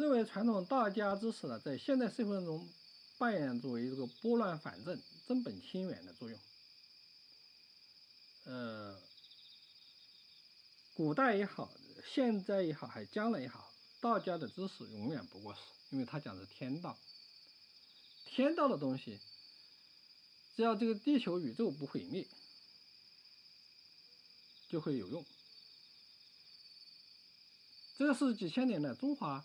认为传统道家知识呢，在现代社会中扮演作为这个拨乱反正、正本清源的作用。古代也好，现在也好，还将来也好，道家的知识永远不过时，因为它讲的是天道。天道的东西，只要这个地球宇宙不毁灭，就会有用。这是几千年的中华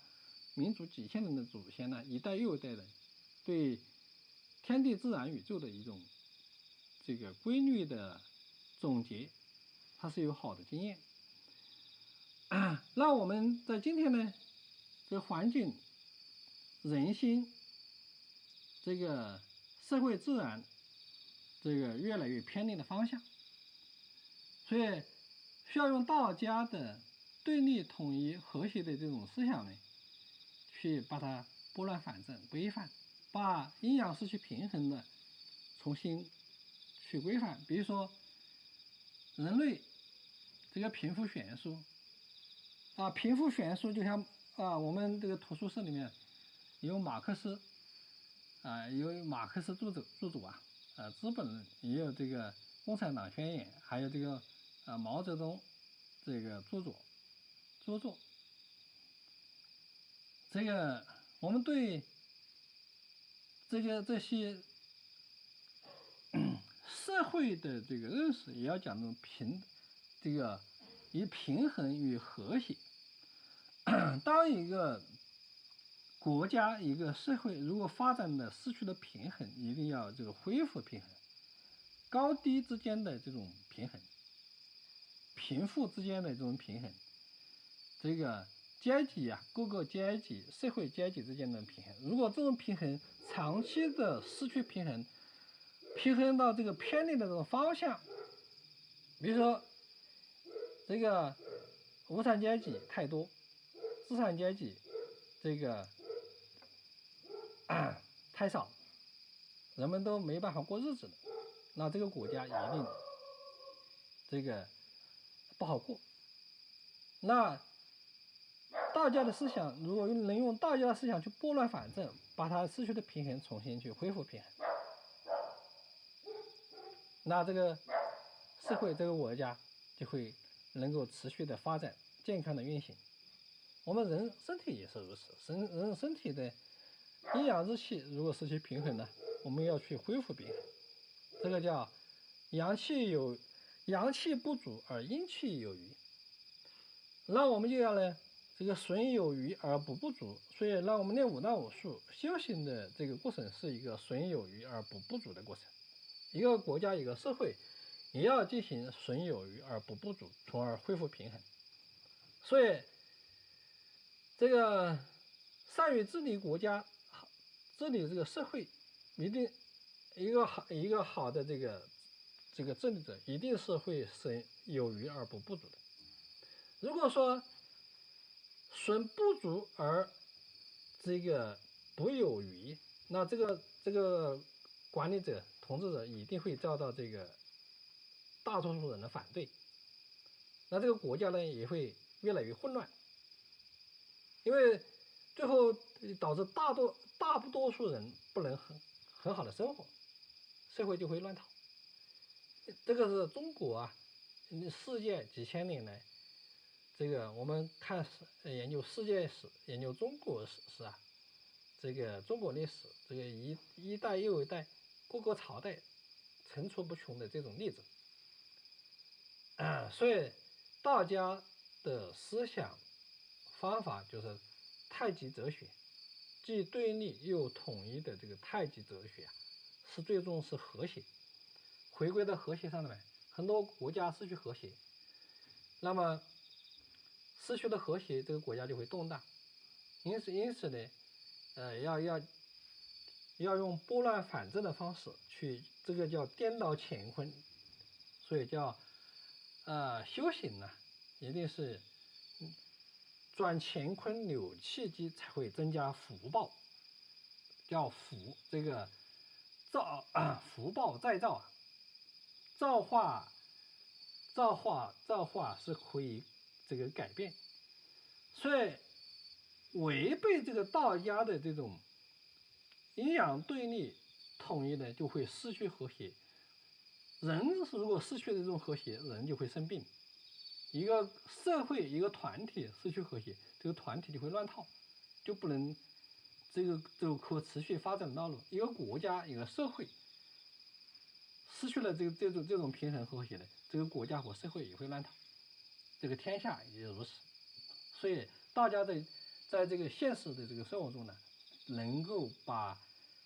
民族几千年的祖先呢，一代又一代的对天地自然宇宙的一种这个规律的总结，它是有好的经验。那我们在今天呢，这个环境、人心、这个社会自然，这个越来越偏离的方向，所以需要用道家的对立、统一、和谐的这种思想呢，去把它拨乱反正、规范，把阴阳失去平衡的重新去规范。比如说，人类这个贫富悬殊贫富悬殊就像我们这个图书室里面有马克思有马克思著作资本论，也有这个共产党宣言，还有这个毛泽东这个著作。这个我们对这些社会的这个认识也要讲究以平衡与和谐。当一个国家一个社会如果发展的失去了平衡，一定要这个恢复平衡，高低之间的这种平衡，贫富之间的这种平衡，这个阶级各个阶级社会阶级之间的平衡，如果这种平衡长期的失去平衡到这个偏离的这种方向，比如说这个无产阶级太多，资产阶级这个太少，人们都没办法过日子了，那这个国家一定这个不好过。那道家的思想，如果能用道家的思想去拨乱反正，把它失去的平衡重新去恢复平衡，那这个社会这个国家就会能够持续的发展，健康的运行。我们人身体也是如此，人身体的阴阳之气如果失去平衡呢，我们要去恢复平衡。这个叫阳气不足而阴气有余。那我们就要呢，这个损有余而补不足，所以让我们练五脏五术修行的这个过程是一个损有余而补不足的过程。一个国家一个社会也要进行损有余而补不足，从而恢复平衡。所以这个善于治理国家、治理这个社会，一定一个好的这个治理者，一定是会损有余而补不足的。如果说损不足而这个补有余，那这个管理者、统治者一定会遭到这个大多数人的反对，那这个国家呢也会越来越混乱，因为最后导致大多数人不能很好的生活，社会就会乱套。这个是中国世界几千年来，这个我们看研究世界史、研究中国史这个中国历史，这个一代又一代，各个朝代层出不穷的这种例子。所以道家的思想方法就是太极哲学，既对立又统一的这个太极哲学是最终是和谐，回归到和谐上来。很多国家失去和谐，那么失去了和谐，这个国家就会动荡。因此呢，要用拨乱反正的方式去，这个叫颠倒乾坤。所以叫修行呢，一定是转乾坤扭气机，才会增加福报。叫福，这个福报再造造化是可以这个改变。所以违背这个道家的这种阴阳对立统一呢，就会失去和谐。人如果失去了这种和谐，人就会生病。一个社会一个团体失去和谐，这个团体就会乱套，就不能走可持续发展的道路。一个国家一个社会失去了这种平衡和谐的，这个国家和社会也会乱套，这个天下也如此。所以大家在这个现实的这个生活中呢，能够把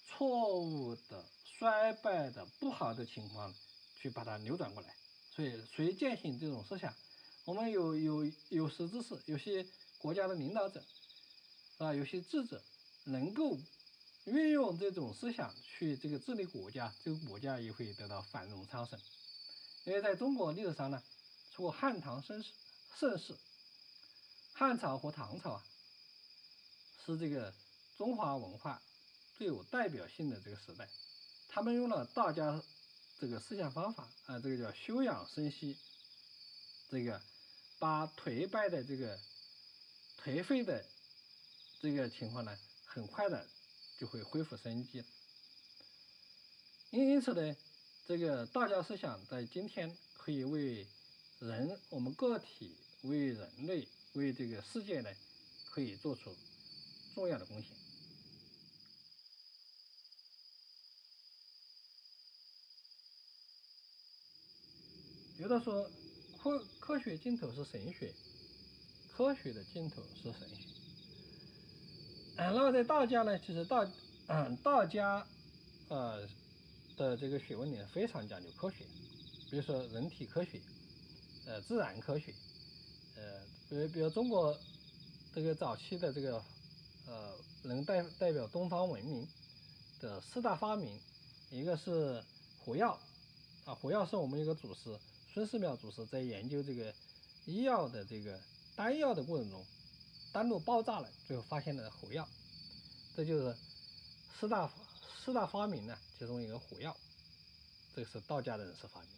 错误的、衰败的、不好的情况去把它扭转过来。所以谁践行这种思想，我们有识之士，有些国家的领导者有些智者能够运用这种思想去这个治理国家，这个国家也会得到繁荣昌盛。因为在中国历史上呢，除过汉唐盛世，汉朝和唐朝是这个中华文化最有代表性的这个时代。他们用了道家这个思想方法这个叫休养生息，这个把颓废的这个情况呢，很快的就会恢复生机。因此呢，这个道家思想在今天可以为我们个体、为人类、为这个世界呢，可以做出重要的贡献。有的说科学尽头是神学，科学的尽头是神学。那么在道家呢，其实道家的这个学问里非常讲究科学，比如说人体科学，自然科学，比如中国这个早期的这个能代表东方文明的4大发明，一个是火药火药是我们一个祖师孙思邈祖师在研究这个医药的这个丹药的过程中，丹炉爆炸了，最后发现了火药，这就是四大发明呢，其中一个火药，这个是道家的人士发明。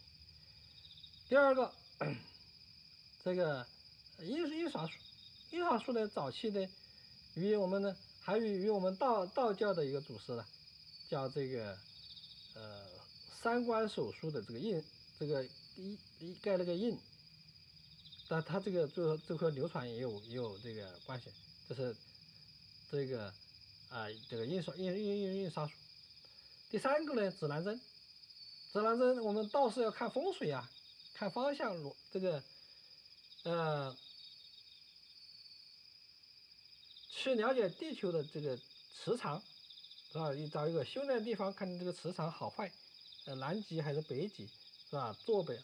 第二个，这个印刷术，印刷术的早期的还与我们道教的一个祖师呢，叫这个三官手书的这个印，这个盖了个印，但它这个最后流传也有这个关系，就是这个这个印刷术。第三个呢，指南针，我们道士要看风水看方向，这个去了解地球的这个磁场，是吧？你找一个修炼的地方，看这个磁场好坏，南极还是北极，是吧？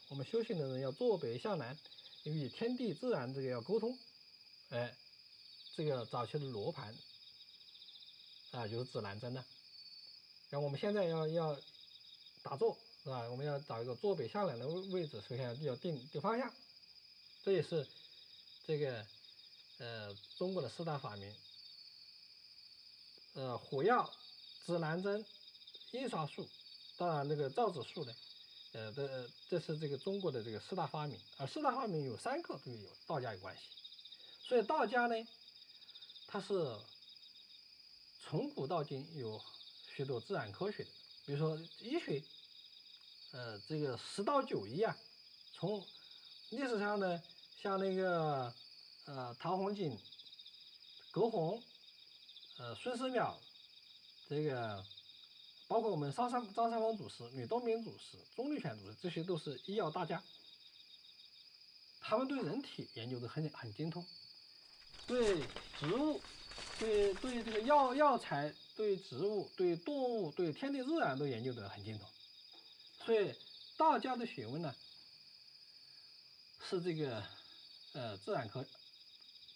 我们修行的人要坐北向南，与天地自然这个要沟通，这个早期的罗盘就是指南针呢。然后我们现在要打坐，是吧？我们要找一个坐北向南的位置，首先要定方向，这也是这个中国的4大发明。火药、指南针、印刷术，当然这个造纸术呢，这是这个中国的这个4大发明。而4大发明有3个跟道家有关系，所以道家呢，它是从古到今有许多自然科学的，比如说医学，这个10道9医从历史上呢，像那个陶弘景、葛洪、孙思邈，这个包括我们张三丰祖师、吕洞宾祖师、钟立权祖师，这些都是医药大家，他们对人体研究的很精通，对植物、对这个药材、对植物、对动物、对天地自然都研究得很精通。所以道家的学问呢，是这个自然科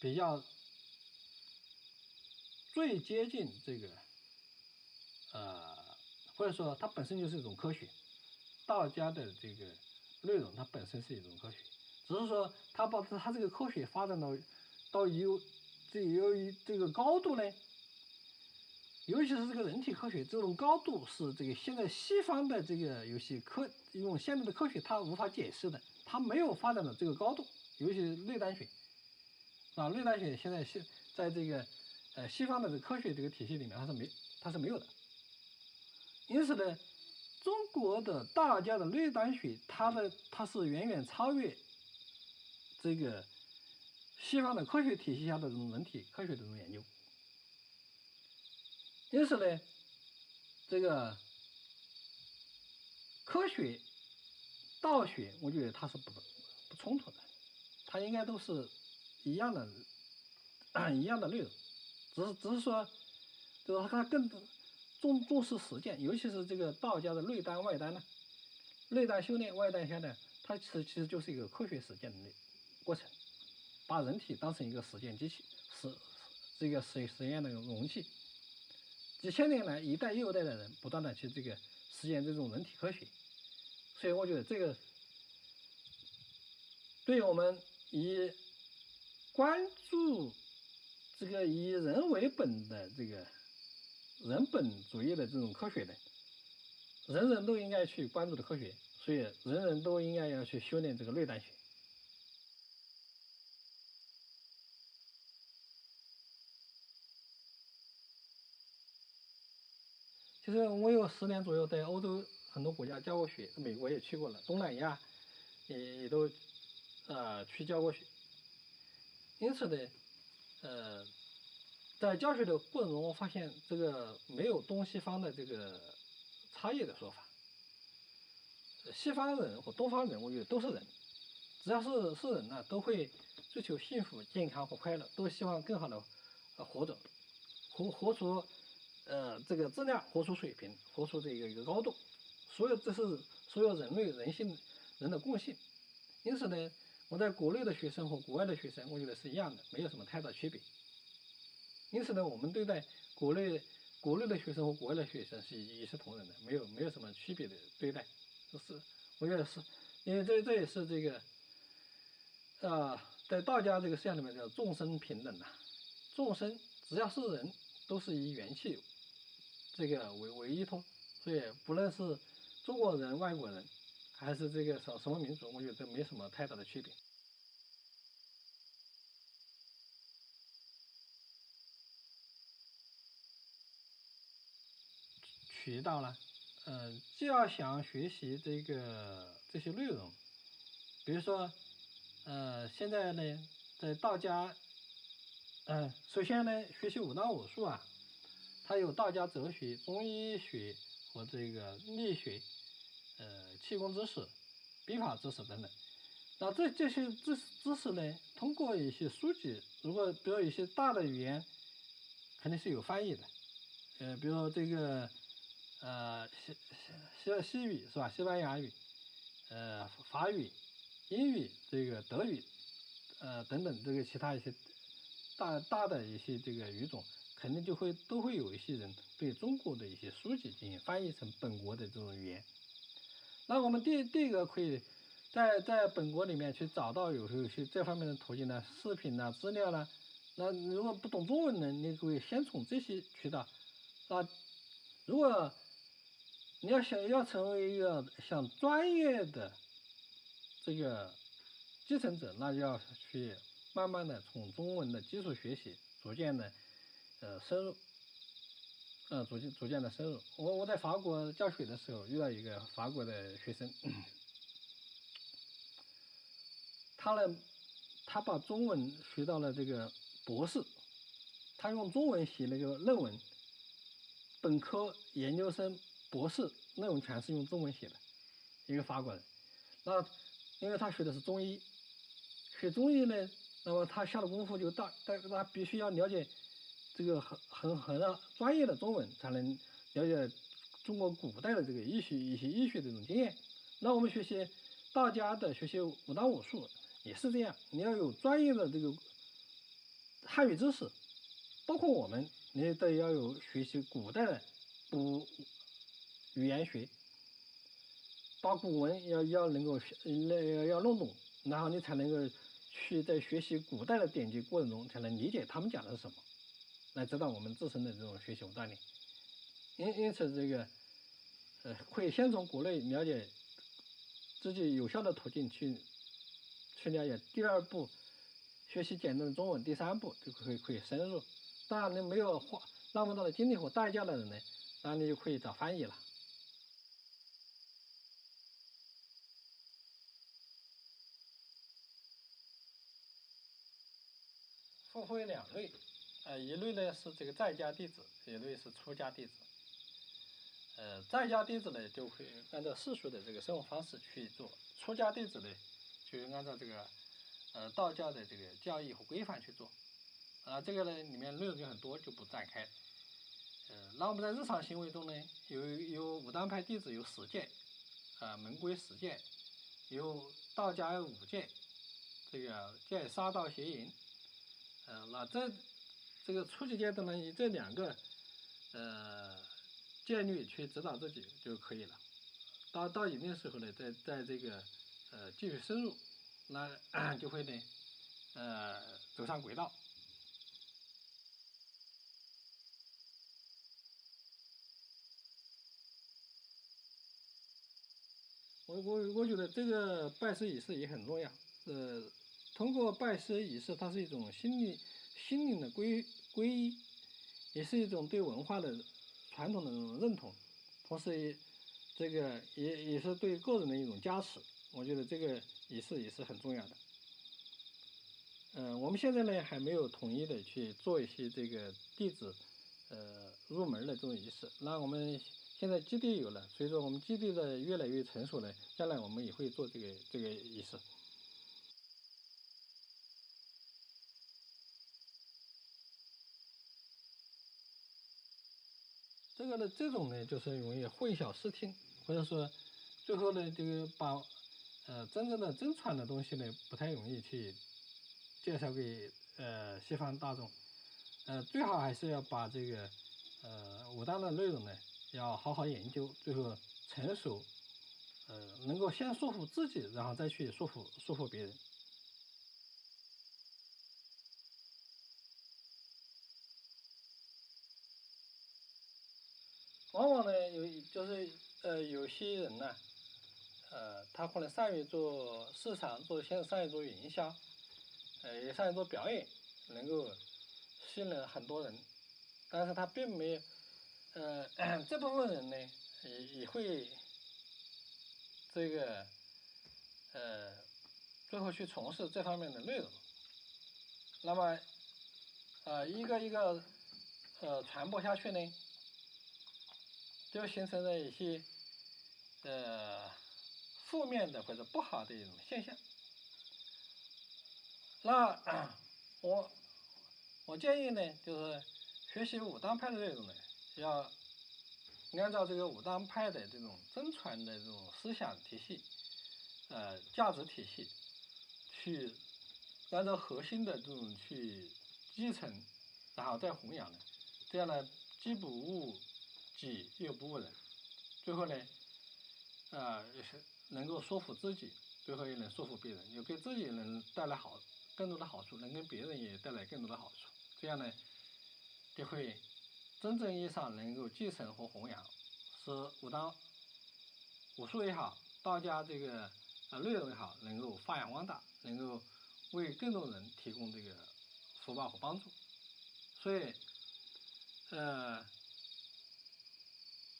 比较最接近这个或者说它本身就是一种科学。道家的这个内容它本身是一种科学，只是说它把它这个科学发展到有这个高度呢，尤其是这个人体科学这种高度是这个现在西方的这个用现在的科学它无法解释的，它没有发展到这个高度，尤其是内丹学，内丹学现在在这个西方的这个科学这个体系里面它是没有的。因此呢，中国的道家的内丹学，它是远远超越这个西方的科学体系下的这种人体科学的这种研究。因此呢，这个科学、道学，我觉得它是不冲突的，它应该都是一样的一样的内容，只是说，就是它更重视实践，尤其是这个道家的内丹外丹呢，内丹修炼，外丹修炼，它其实就是一个科学实践的过程，把人体当成一个实践机器，这个实验的容器。几千年来，一代又一代的人不断的去这个实验这种人体科学，所以我觉得这个对我们以关注这个以人为本的这个人本主义的这种科学的，人人都应该去关注的科学，所以人人都应该要去修炼这个内丹学。其实我有10年左右在欧洲很多国家教过学，美国也去过了，东南亚也都去教过学。因此呢，在教学的过程中，我发现这个没有东西方的这个差异的说法。西方人和东方人，我觉得都是人，只要是人呢，都会追求幸福、健康和快乐，都希望更好的活着，活出这个质量，活出水平，活出这个一个高度。这是所有人类人的共性。因此呢，我在国内的学生和国外的学生，我觉得是一样的，没有什么太大区别。因此呢，我们对待国内的学生和国外的学生是一视同仁的，没有什么区别的对待。我觉得是，因为这也是这个在道家这个思想里面叫众生平等呐，众生只要是人，都是以元气这个为依托，所以不论是中国人、外国人，还是这个什么民族，我觉得这没什么太大的区别。渠道呢，既要想学习这些内容，比如说，现在呢，在道家，首先呢，学习武当武术啊，它有道家哲学、中医学和这个力学，气功知识、兵法知识等等。那这些知识呢，通过一些书籍，如果比如一些大的语言，肯定是有翻译的。比如说这个，西语是吧？西班牙语，法语、英语、这个德语，等等这个其他一些大的一些这个语种，肯定都会有一些人对中国的一些书籍进行翻译成本国的这种语言。那我们第一个可以在本国里面去找到有些这方面的途径呢，视频呐、资料啦。那如果不懂中文呢，你可以先从这些渠道。如果你要成为一个像专业的这个继承者，那就要去慢慢的从中文的基础学习，逐渐的深入，逐渐的深入。我在法国教学的时候遇到一个法国的学生，他把中文学到了这个博士，他用中文写那个论文，本科、研究生、博士论文全是用中文写的，一个法国人。那因为他学的是中医，学中医呢，那么他下的功夫就大，但是他必须要了解这个很专业的中文，才能了解中国古代的这个一些医学的这种经验。那我们学习道家的，学习武当武术也是这样，你要有专业的这个汉语知识，包括我们，你也得要有学习古代的语言学，把古文要能够要弄懂，然后你才能够去在学习古代的典籍过程中，才能理解他们讲的是什么，来指导我们自身的这种学习和锻炼。因此这个会先从国内了解自己有效的途径去了解，第二步学习简单的中文，第三步就可以深入。当然，你没有花那么大的精力和代价的人呢，那你就可以找翻译了。付费两类，一类呢是这个在家弟子，一类是出家弟子。在家弟子呢就会按照世俗的这个生活方式去做，出家弟子呢就按照这个道教的这个教义和规范去做。这个呢里面内容就很多，就不展开。那我们在日常行为中呢，有武当派弟子有10戒，门规10戒，有道家有5戒，这个戒杀盗邪淫。那这个初级阶段呢，以这2个戒律去指导自己就可以了。到一定时候呢，在这个继续深入，那就会呢走上轨道。我觉得这个拜师仪式也很重要。通过拜师仪式，它是一种心灵的皈依，也是一种对文化的传统的认同，同时这个也是对个人的一种加持。我觉得这个仪式也是很重要的。我们现在呢还没有统一的去做一些这个弟子入门的这种仪式。那我们现在基地有了，随着我们基地的越来越成熟呢，将来我们也会做这个仪式。这种呢，就是容易混淆视听，或者说最后呢，这个把真正的真传的东西呢，不太容易去介绍给西方大众。最好还是要把这个武当的内容呢，要好好研究，最后成熟，能够先说服自己，然后再去说服别人。往往呢，有些人呢，他可能善于做市场，善于做营销，也善于做表演，能够吸引了很多人，但是他并没有，这部分人呢，也会这个最后去从事这方面的内容，那么一个一个传播下去呢，就形成了一些负面的或者不好的一种现象。那我建议呢，就是学习武当派的内容呢，要按照这个武当派的这种真传的这种思想体系、价值体系，去按照核心的这种去继承，然后再弘扬的，这样呢，既不误己又不误人，最后呢，是能够说服自己，最后也能说服别人，也给自己能带来更多的好处，能跟别人也带来更多的好处，这样呢，就会真正意义上能够继承和弘扬，使武术也好，道家这个内容也好，能够发扬光大，能够为更多人提供这个福报和帮助。所以，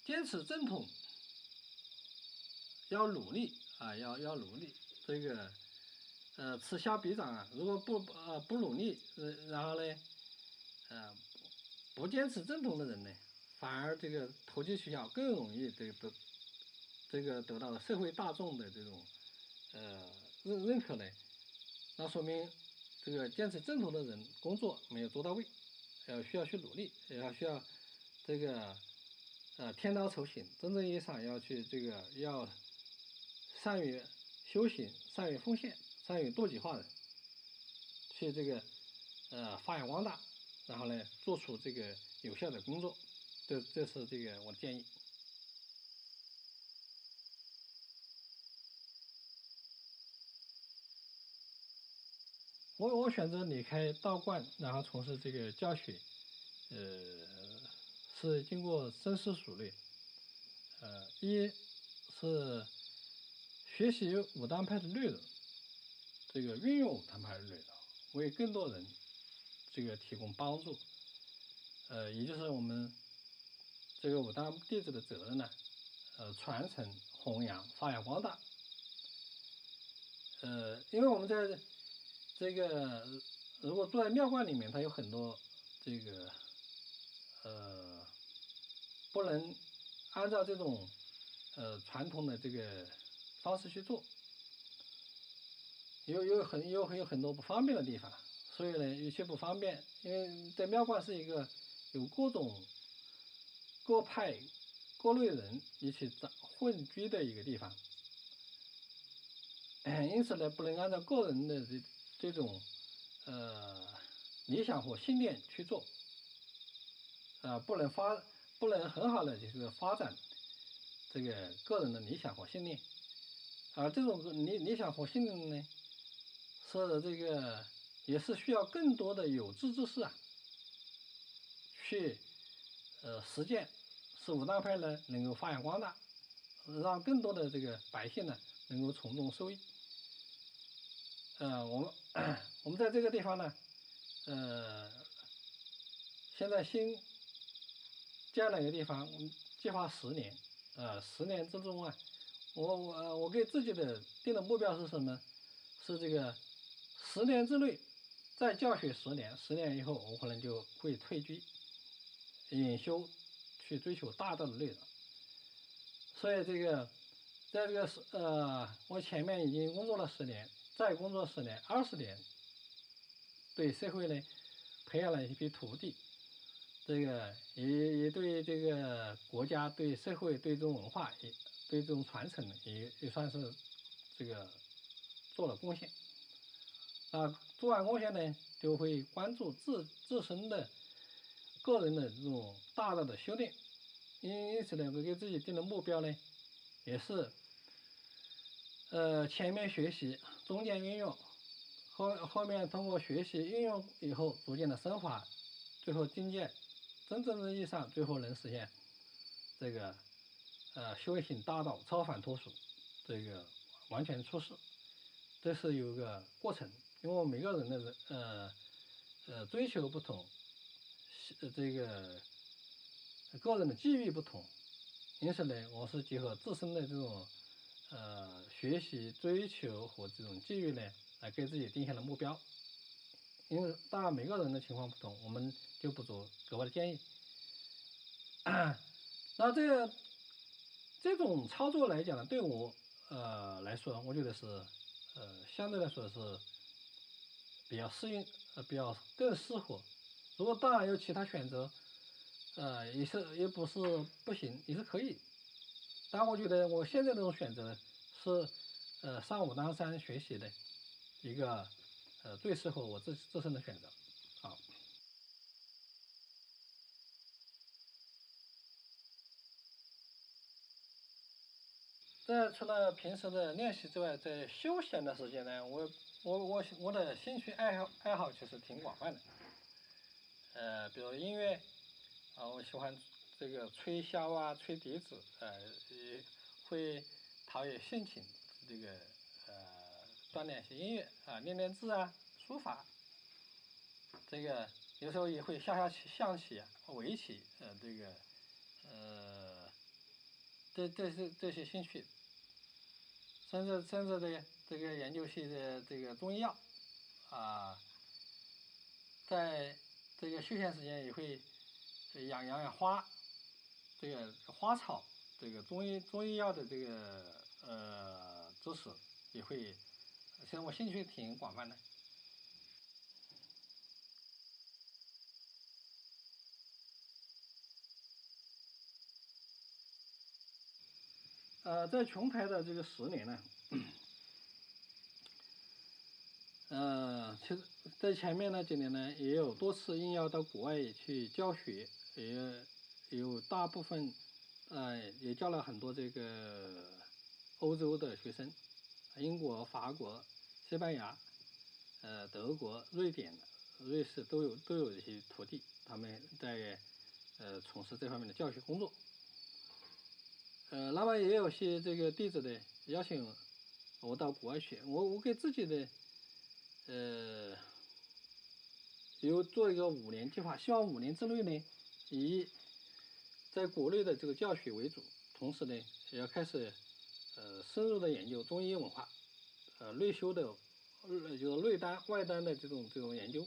坚持正统，要努力要努力。这个此消彼长啊，如果不努力，然后呢，不坚持正统的人呢，反而这个投机取巧，更容易得到社会大众的这种认可呢。那说明这个坚持正统的人工作没有做到位，需要去努力，需要这个天道酬勤，真正意义上要善于修行，善于奉献，善于度己化人，去发扬光大，然后呢做出这个有效的工作，这是这个我的建议。我选择离开道观，然后从事这个教学，是经过深思熟虑。一是学习武当派的内容，这个运用武当派的内容，为更多人这个提供帮助。也就是我们这个武当弟子的责任呢，传承、弘扬、发扬光大。因为我们在这个如果住在庙观里面，它有很多这个不能按照这种传统的这个方式去做，有很多不方便的地方，所以呢有些不方便，因为在庙观是一个有各种各派各类人一起混居的一个地方，因此呢不能按照个人的这种理想或信念去做，不能很好的就是发展这个个人的理想和信念，而这种理想和信念呢，是这个也是需要更多的有志之士去实践，使武当派呢能够发扬光大，让更多的这个百姓呢能够从中受益。我们在这个地方呢，现在新建了一个地方，计划10年，10年之中我给自己的定的目标是什么？是这个10年之内再教学10年，10年以后我可能就会退居隐修，去追求大道的内容。所以这个在这个我前面已经工作了10年，再工作10年、20年，对社会呢培养了一批徒弟，这个也对这个国家、对社会、对这种文化、对这种传承也算是这个做了贡献。做完贡献呢，就会关注自身的个人的这种大道的修炼。因此呢，我给自己定的目标呢，也是前面学习，中间运用，后面通过学习运用以后，逐渐的升华，最后境界真正意义上最后能实现这个修行大道超凡脱俗，这个完全出世，这是有个过程。因为我每个人的追求不同，这个个人的机遇不同，因此呢，我是结合自身的这种学习追求和这种机遇呢，来给自己定下了目标。因为当然每个人的情况不同，我们就不做格外的建议。那这种操作来讲呢，对我来说，我觉得是相对来说是比较适应，比较更适合。如果当然有其他选择，也不是不行，也是可以。但我觉得我现在这种选择是上武当山学习的一个最适合我自身的选择。好。除了平时的练习之外，在休闲的时间呢，我的兴趣爱好其实挺广泛的。比如音乐我喜欢这个吹箫吹笛子，也会陶冶性情，这个锻炼一些音乐练练字书法，这个有时候也会下象棋围棋，这个这些兴趣。甚至这个研究些的这个中医药在这个休闲时间也会养花，这个花草，这个中医药的这个知识也会，其实我兴趣挺广泛的。在琼台的这个10年呢，其实在前面那几年呢，也有多次应邀到国外去教学，也有大部分也教了很多这个欧洲的学生，英国、法国、西班牙、德国、瑞典、瑞士都有一些徒弟，他们在从事这方面的教学工作。那么也有些这个弟子的邀请我到国外去，我给自己的有做一个5年计划，希望5年之内呢，以在国内的这个教学为主，同时呢，也要开始深入的研究中医文化，内修的就是内丹外丹的这种研究。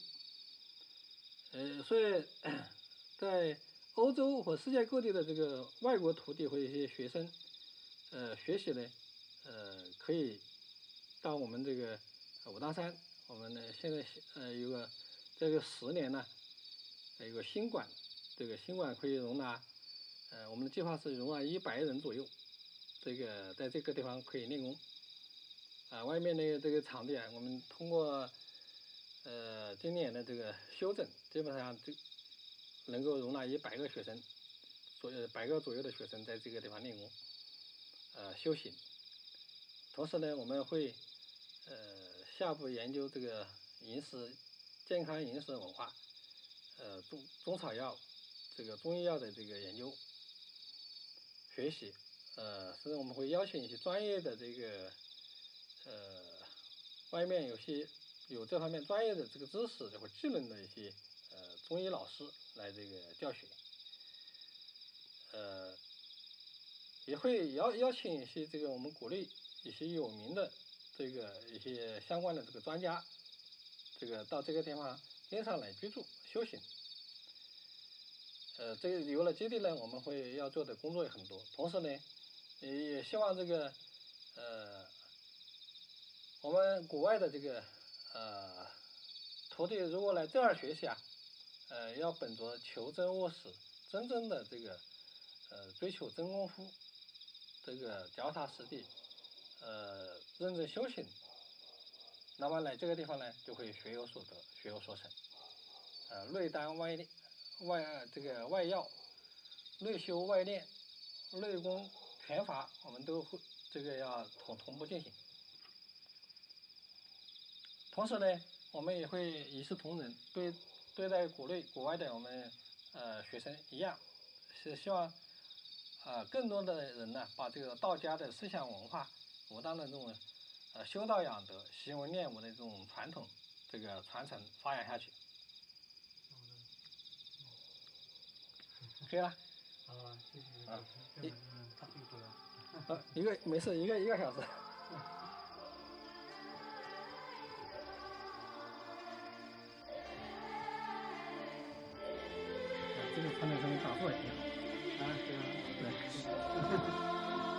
所以在欧洲和世界各地的这个外国徒弟或一些学生，学习呢，可以到我们这个武当山，我们呢现在有个这个10年呢，有个新馆，这个新馆可以容纳，我们的计划是容纳100人左右，这个在这个地方可以练功。外面的这个场地啊，我们通过今年的这个修整，基本上就能够容纳100个学生，100个左右的学生在这个地方练功，修行。同时呢，我们会下步研究这个健康饮食文化，中草药，这个中医药的这个研究学习，甚至我们会邀请一些专业的这个外面有这方面专业的这个知识和技能的一些中医老师来这个教学，也会邀请一些这个我们国内一些有名的这个一些相关的这个专家，这个到这个地方经常来居住修行。这个有了基地呢，我们要做的工作也很多。同时呢，也希望这个我们国外的这个徒弟如果来这儿学习啊，要本着求真务实，真正的这个追求真功夫，这个脚踏实地，认真修行，那么来这个地方呢，就会学有所得，学有所成。内丹外药，内修外练，内功拳法，我们都会这个要同步进行。同时呢，我们也会一视同仁，对待国内国外的我们学生一样，是希望更多的人呢，把这个道家的思想文化、武当的这种修道养德、习文练武的这种传统，这个传承发扬下去。可以了。谢谢老师，这个太辛苦了。没事，一个小时。这个传统上面打坐也挺好。对。